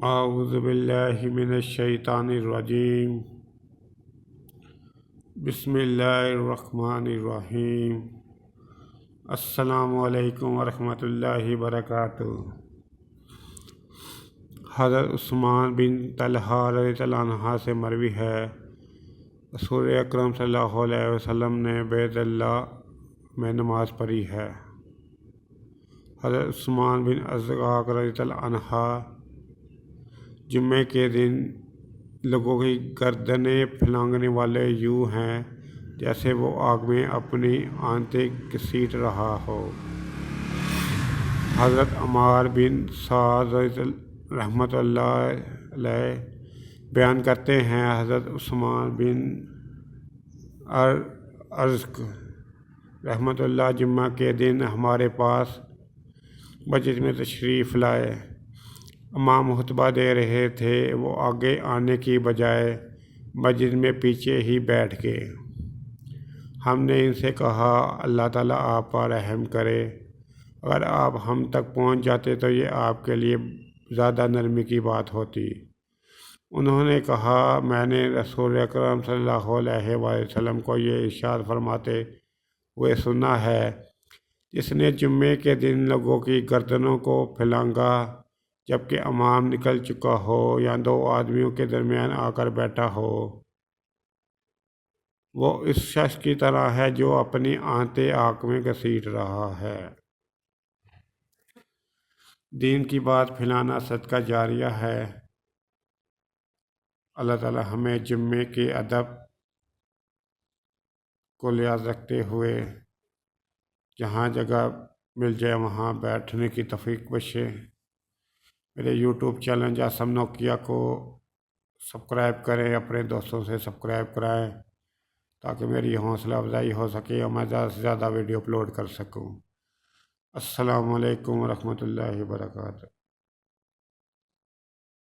اعوذ باللہ من الشیطان الرجیم بسم اللہ الرحمن الرحیم السلام علیکم ورحمۃ اللہ وبرکاتہ۔ حضرت عثمان بن طلحہ رضی اللہ عنہ سے مروی ہے، رسول اکرم صلی اللہ علیہ وسلم نے بیت اللہ میں نماز پڑھی ہے۔ حضرت عثمان بن ازغاق رضی اللہ عنہ جمعے کے دن لوگوں کی گردنیں پھلانگنے والے یوں ہیں جیسے وہ آگ میں اپنی آنتیں گھسیٹ رہا ہو۔ حضرت عمار بن سعد رحمۃ اللہ علیہ بیان کرتے ہیں، حضرت عثمان بن ازغاق رحمۃ اللہ جمعہ کے دن ہمارے پاس مسجد میں تشریف لائے۔ امام خطبہ دے رہے تھے، وہ آگے آنے کی بجائے مسجد میں پیچھے ہی بیٹھ گئے۔ ہم نے ان سے کہا، اللہ تعالیٰ آپ پر رحم کرے، اگر آپ ہم تک پہنچ جاتے تو یہ آپ کے لیے زیادہ نرمی کی بات ہوتی۔ انہوں نے کہا، میں نے رسول اکرم صلی اللہ علیہ وسلم کو یہ ارشاد فرماتے ہوئے سنا ہے، جس نے جمعے کے دن لوگوں کی گردنوں کو پھلانگا جبکہ امام نکل چکا ہو یا دو آدمیوں کے درمیان آ کر بیٹھا ہو، وہ اس شخص کی طرح ہے جو اپنی آنتیں آگ میں گھسیٹ رہا ہے۔ دین کی بات پھیلانا صدقہ جاریہ ہے۔ اللہ تعالی ہمیں جمعے کے ادب کو لحاظ رکھتے ہوئے جہاں جگہ مل جائے وہاں بیٹھنے کی توفیق بخشے۔ میرے یوٹیوب چینل جاسم نوکیا کو سبسکرائب کریں، اپنے دوستوں سے سبسکرائب کرائیں تاکہ میری حوصلہ افزائی ہو سکے اور میں زیادہ سے زیادہ ویڈیو اپلوڈ کر سکوں۔ السلام علیکم ورحمۃ اللہ وبرکاتہ۔